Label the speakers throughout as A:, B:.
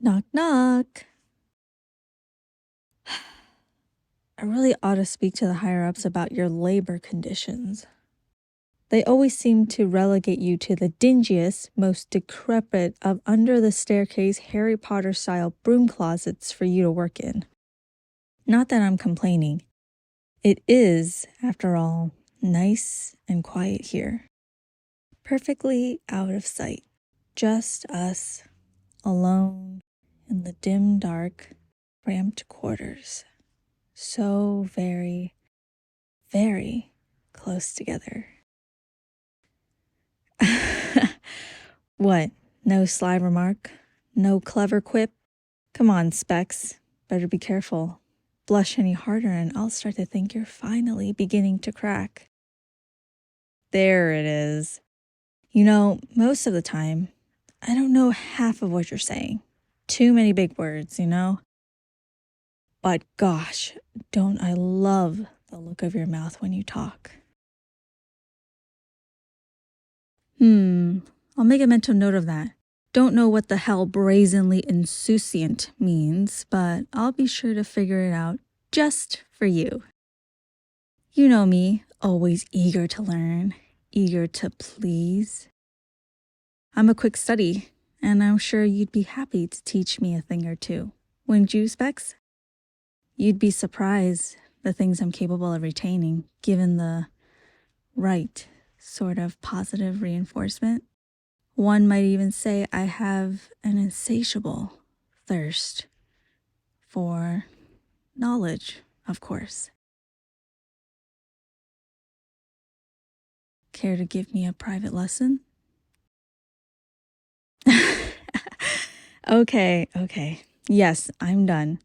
A: Knock, knock. I really ought to speak to the higher-ups about your labor conditions. They always seem to relegate you to the dingiest, most decrepit of under-the-staircase Harry Potter-style broom closets for you to work in. Not that I'm complaining. It is, after all, nice and quiet here. Perfectly out of sight. Just us, alone, in the dim, dark, cramped quarters. So very, very close together. What? No sly remark? No clever quip? Come on, Specs. Better be careful. Blush any harder and I'll start to think you're finally beginning to crack. There it is. You know, most of the time, I don't know half of what you're saying. Too many big words, you know? But gosh, don't I love the look of your mouth when you talk. I'll make a mental note of that. Don't know what the hell brazenly insouciant means, but I'll be sure to figure it out just for you. You know me, always eager to learn, eager to please. I'm a quick study, and I'm sure you'd be happy to teach me a thing or two. Wouldn't you, Specs? You'd be surprised the things I'm capable of retaining, given the right sort of positive reinforcement. One might even say I have an insatiable thirst for knowledge, of course. Care to give me a private lesson? Okay. Yes, I'm done.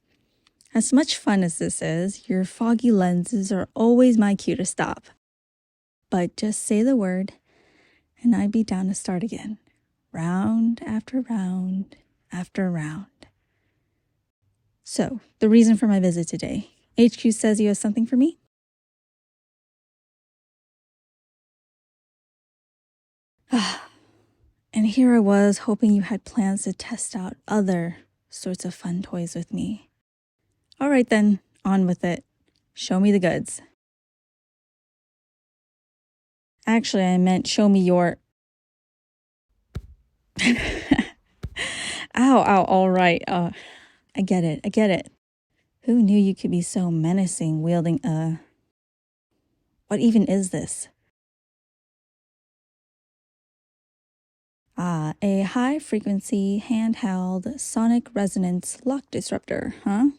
A: As much fun as this is, your foggy lenses are always my cue to stop. But just say the word, and I'd be down to start again. Round after round after round. So, the reason for my visit today. HQ says you have something for me? And here I was hoping you had plans to test out other sorts of fun toys with me. All right then, on with it. Show me the goods. Actually, I meant show me your... Ow, all right. I get it. Who knew you could be so menacing wielding a... What even is this? A high-frequency, handheld, sonic resonance lock disruptor, huh?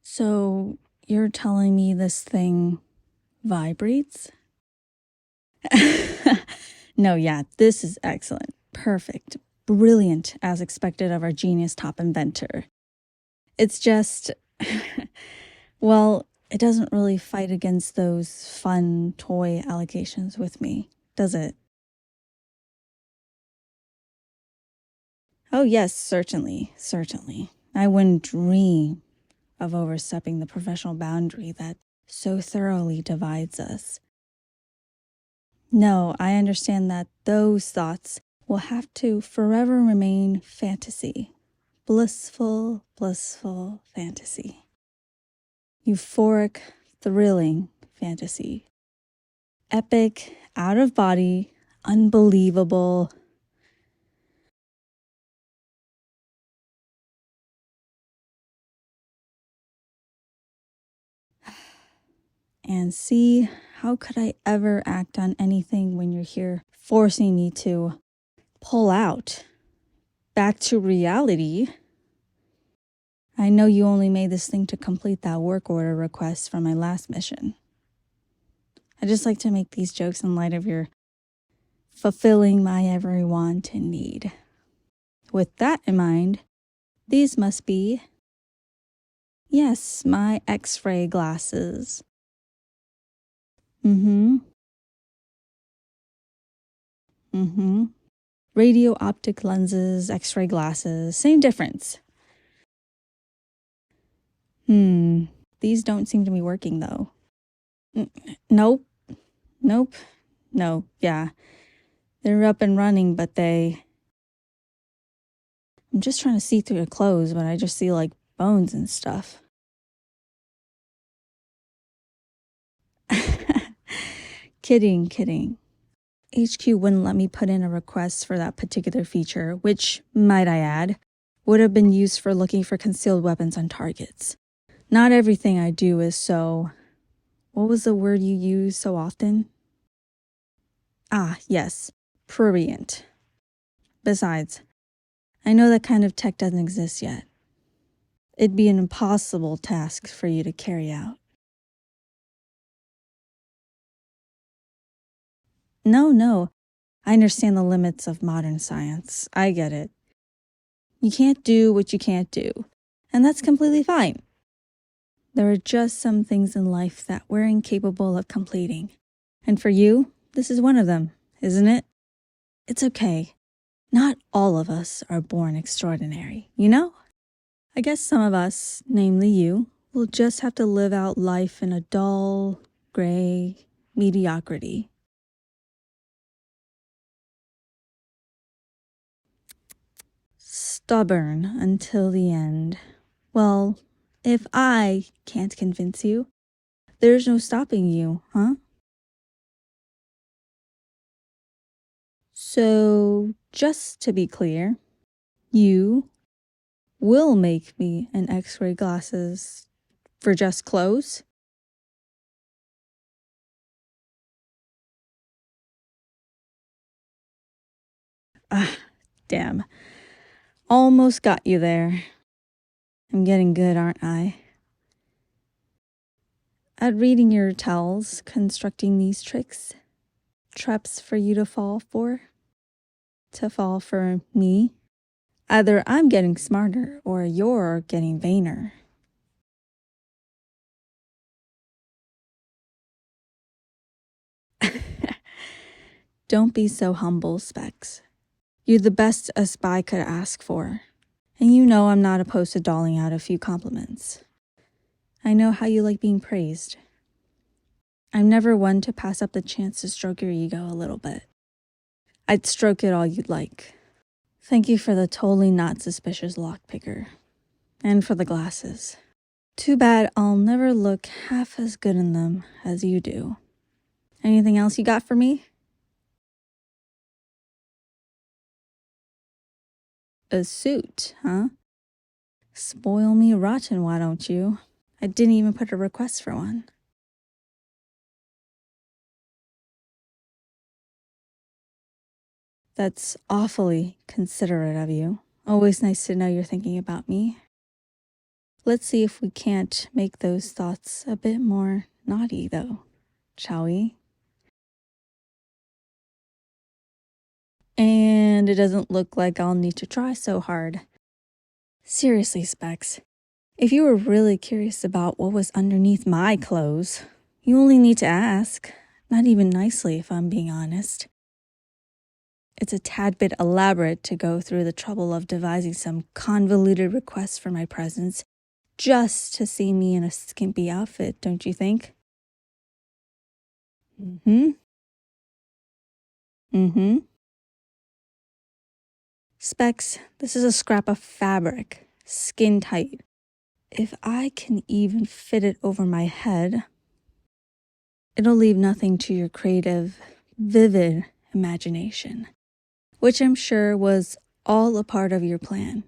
A: So, you're telling me this thing vibrates? No, yeah, this is excellent. Perfect. Brilliant, as expected of our genius top inventor. It's just... well, it doesn't really fight against those fun toy allocations with me, does it? Oh yes, certainly. I wouldn't dream of overstepping the professional boundary that so thoroughly divides us. No, I understand that those thoughts will have to forever remain fantasy. Blissful fantasy. Euphoric, thrilling fantasy. Epic, out of body, unbelievable. And see, how could I ever act on anything when you're here forcing me to pull out? Back to reality. I know you only made this thing to complete that work order request from my last mission. I just like to make these jokes in light of your fulfilling my every want and need. With that in mind, these must be, yes, my X-ray glasses. Radio optic lenses, X-ray glasses, same difference. These don't seem to be working though. Nope. No, yeah. They're up and running, but they... I'm just trying to see through your clothes, but I just see like bones and stuff. Kidding. HQ wouldn't let me put in a request for that particular feature, which, might I add, would have been used for looking for concealed weapons on targets. Not everything I do is so... What was the word you use so often? Ah, yes, prurient. Besides, I know that kind of tech doesn't exist yet. It'd be an impossible task for you to carry out. No. I understand the limits of modern science. I get it. You can't do what you can't do, and that's completely fine. There are just some things in life that we're incapable of completing. And for you, this is one of them, isn't it? It's okay. Not all of us are born extraordinary, you know? I guess some of us, namely you, will just have to live out life in a dull, gray mediocrity. Stubborn until the end. Well, if I can't convince you, there's no stopping you, huh? So, just to be clear, you will make me an X-ray glasses for just clothes? Ah, damn. Almost got you there. I'm getting good, aren't I? At reading your tells, constructing these tricks, traps for you to fall for me. Either I'm getting smarter or you're getting vainer. Don't be so humble, Specs. You're the best a spy could ask for. And you know I'm not opposed to doling out a few compliments. I know how you like being praised. I'm never one to pass up the chance to stroke your ego a little bit. I'd stroke it all you'd like. Thank you for the totally not suspicious lockpicker. And for the glasses. Too bad I'll never look half as good in them as you do. Anything else you got for me? A suit, huh? Spoil me rotten, why don't you? I didn't even put a request for one. That's awfully considerate of you. Always nice to know you're thinking about me. Let's see if we can't make those thoughts a bit more naughty, though, shall we? And it doesn't look like I'll need to try so hard. Seriously, Specs, if you were really curious about what was underneath my clothes, you only need to ask. Not even nicely, if I'm being honest. It's a tad bit elaborate to go through the trouble of devising some convoluted request for my presence just to see me in a skimpy outfit, don't you think? Specs, this is a scrap of fabric, skin tight. If I can even fit it over my head, it'll leave nothing to your creative, vivid imagination, which I'm sure was all a part of your plan.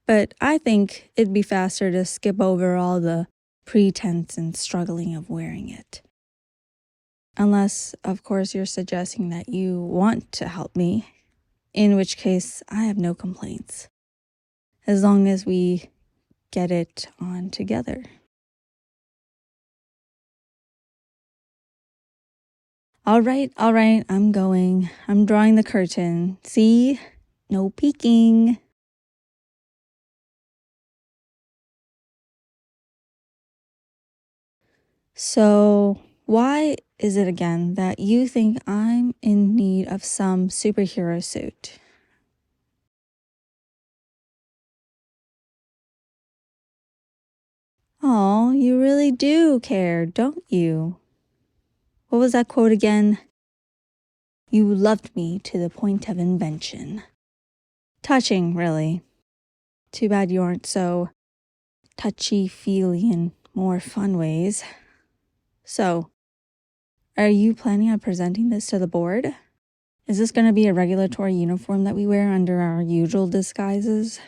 A: But I think it'd be faster to skip over all the pretense and struggling of wearing it. Unless, of course, you're suggesting that you want to help me, in which case I have no complaints. As long as we get it on together. All right, I'm going. I'm drawing the curtain. See? No peeking. So, why is it again that you think I'm in need of some superhero suit? Oh, you really do care, don't you? What was that quote again? You loved me to the point of invention. Touching, really. Too bad you aren't so touchy-feely in more fun ways. So, are you planning on presenting this to the board? Is this going to be a regulatory uniform that we wear under our usual disguises?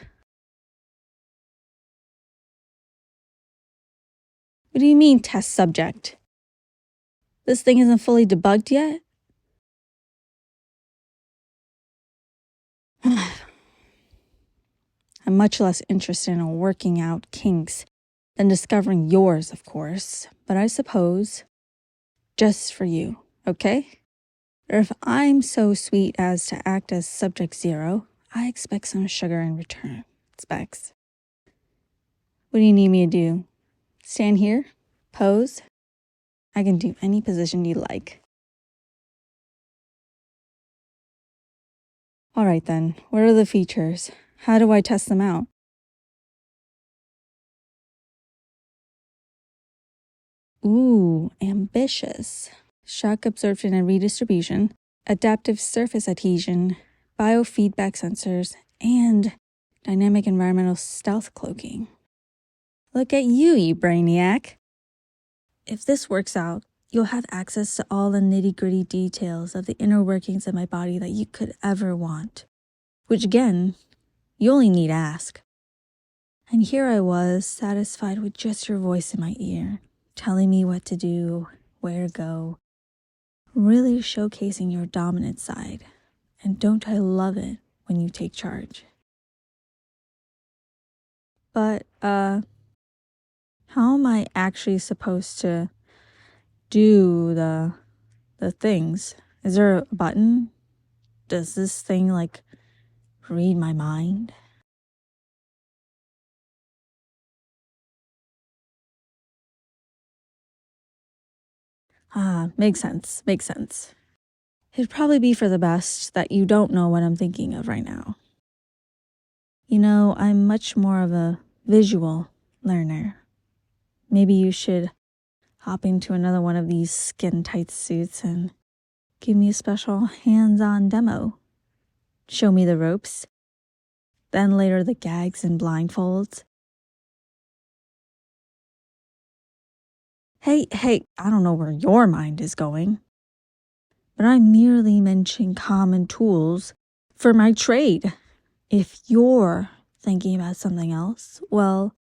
A: What do you mean, test subject? This thing isn't fully debugged yet? I'm much less interested in working out kinks than discovering yours, of course. But I suppose, just for you, okay? Or if I'm so sweet as to act as subject zero, I expect some sugar in return. Specs. What do you need me to do? Stand here? Pose? I can do any position you like. All right then, what are the features? How do I test them out? Ooh, ambitious. Shock absorption and redistribution, adaptive surface adhesion, biofeedback sensors, and dynamic environmental stealth cloaking. Look at you brainiac. If this works out, you'll have access to all the nitty-gritty details of the inner workings of my body that you could ever want. Which again, you only need ask. And here I was, satisfied with just your voice in my ear, telling me what to do, where to go, really showcasing your dominant side. And don't I love it when you take charge? But, how am I actually supposed to do the things? Is there a button? Does this thing, like, read my mind? Makes sense. It'd probably be for the best that you don't know what I'm thinking of right now. You know, I'm much more of a visual learner. Maybe you should hop into another one of these skin-tight suits and give me a special hands-on demo. Show me the ropes, then later the gags and blindfolds. Hey, I don't know where your mind is going, but I'm merely mentioning common tools for my trade. If you're thinking about something else, well,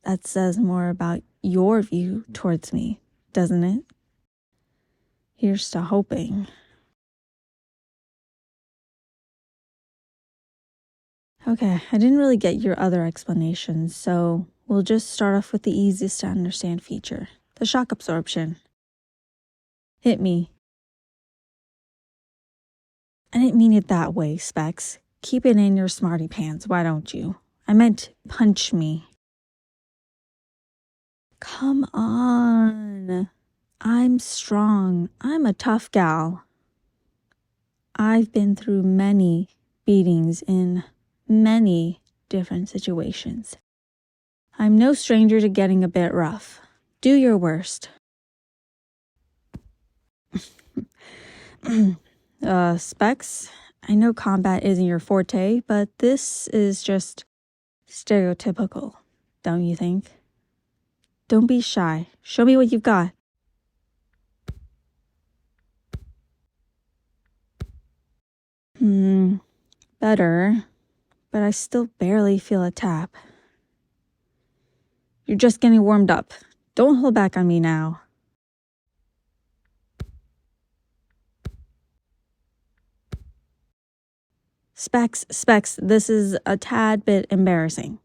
A: that says more about your view towards me, doesn't it? Here's to hoping. Okay, I didn't really get your other explanations, so we'll just start off with the easiest to understand feature, the shock absorption. Hit me. I didn't mean it that way, Specs. Keep it in your smarty pants, why don't you? I meant punch me. Come on. I'm strong. I'm a tough gal. I've been through many beatings in many different situations. I'm no stranger to getting a bit rough. Do your worst. Specs, I know combat isn't your forte, but this is just stereotypical, don't you think? Don't be shy. Show me what you've got. Better, but I still barely feel a tap. You're just getting warmed up. Don't hold back on me now. Specs, this is a tad bit embarrassing.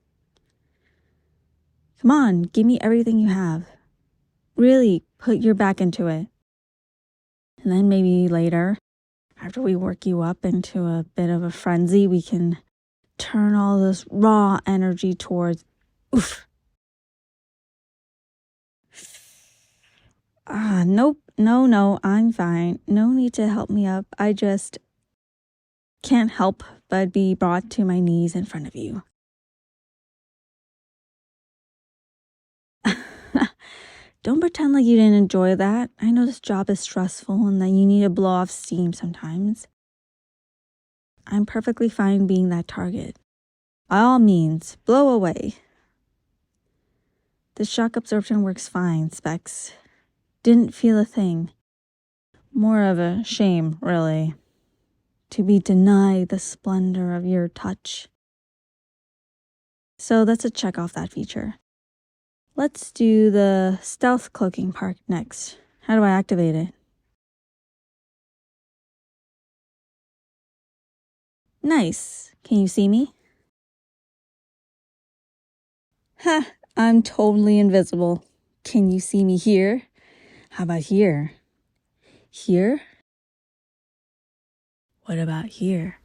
A: Come on, give me everything you have. Really put your back into it. And then maybe later, after we work you up into a bit of a frenzy, we can turn all this raw energy towards oof. Nope, no, I'm fine. No need to help me up. I just can't help but be brought to my knees in front of you. Don't pretend like you didn't enjoy that. I know this job is stressful and that you need to blow off steam sometimes. I'm perfectly fine being that target. By all means, blow away. The shock absorption works fine, Specs. Didn't feel a thing. More of a shame, really, to be denied the splendor of your touch. So that's a check off that feature. Let's do the stealth cloaking part next. How do I activate it? Nice. Can you see me? Ha! I'm totally invisible. Can you see me here? How about here? Here? What about here?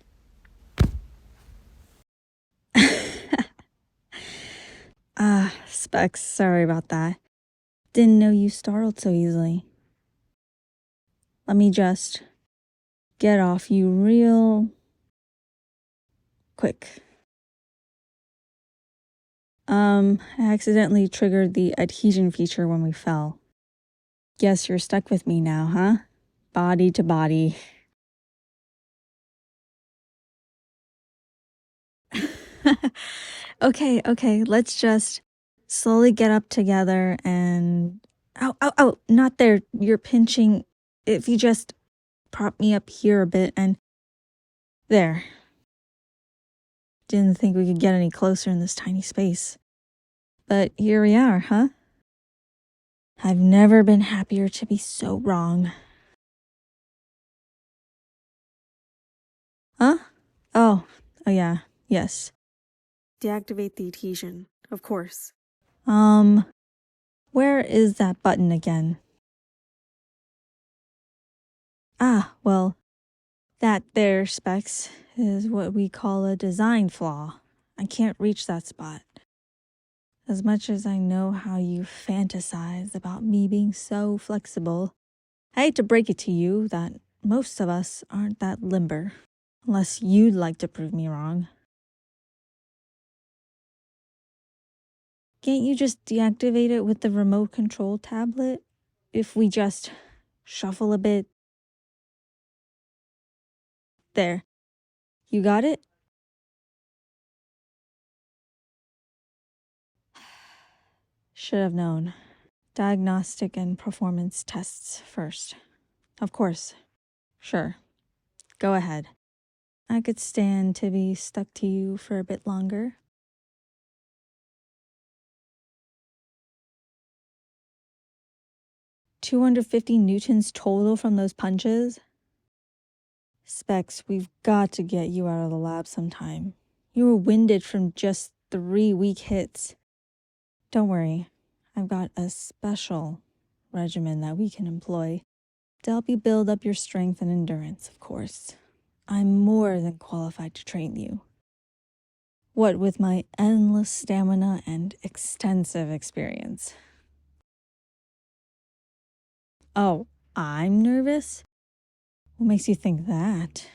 A: Specs, sorry about that. Didn't know you startled so easily. Let me just get off you real quick. I accidentally triggered the adhesion feature when we fell. Guess you're stuck with me now, huh? Body to body. Okay, let's just slowly get up together and... Ow, not there. You're pinching. If you just prop me up here a bit and... There. Didn't think we could get any closer in this tiny space. But here we are, huh? I've never been happier to be so wrong. Huh? Oh yeah, yes. Deactivate the adhesion, of course. Where is that button again? Well, that there, Specs, is what we call a design flaw. I can't reach that spot. As much as I know how you fantasize about me being so flexible, I hate to break it to you that most of us aren't that limber, unless you'd like to prove me wrong. Can't you just deactivate it with the remote control tablet? If we just shuffle a bit? There. You got it? Should have known. Diagnostic and performance tests first. Of course. Sure. Go ahead. I could stand to be stuck to you for a bit longer. $250 newtons total from those punches? Specs, we've got to get you out of the lab sometime. You were winded from just 3 weak hits. Don't worry, I've got a special regimen that we can employ to help you build up your strength and endurance, of course. I'm more than qualified to train you. What with my endless stamina and extensive experience. Oh, I'm nervous? What makes you think that?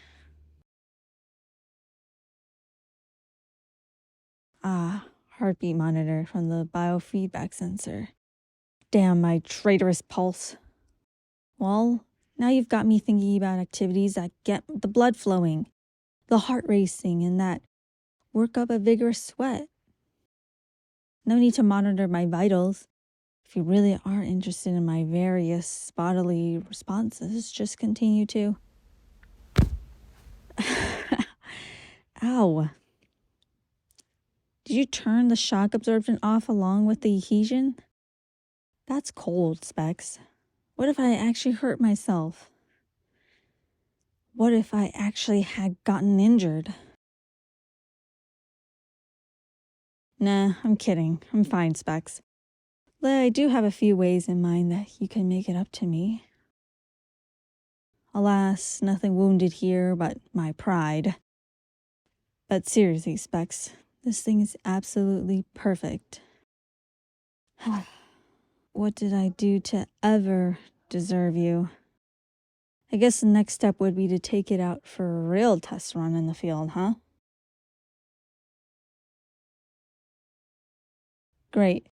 A: Heartbeat monitor from the biofeedback sensor. Damn, my traitorous pulse. Well, now you've got me thinking about activities that get the blood flowing, the heart racing, and that work up a vigorous sweat. No need to monitor my vitals. If you really are interested in my various bodily responses, just continue to... Ow. Did you turn the shock absorption off along with the adhesion? That's cold, Specs. What if I actually hurt myself? What if I actually had gotten injured? Nah, I'm kidding. I'm fine, Specs. But I do have a few ways in mind that you can make it up to me. Alas, nothing wounded here but my pride. But seriously, Specs, this thing is absolutely perfect. What did I do to ever deserve you? I guess the next step would be to take it out for a real test run in the field, huh? Great.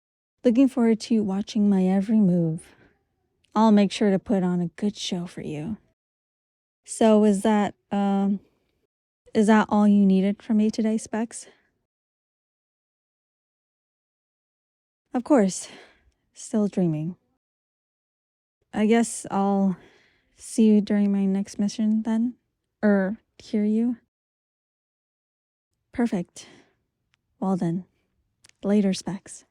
A: Looking forward to watching my every move. I'll make sure to put on a good show for you. So is that all you needed from me today, Specs? Of course, still dreaming. I guess I'll see you during my next mission then? Hear you? Perfect. Well then, later, Specs.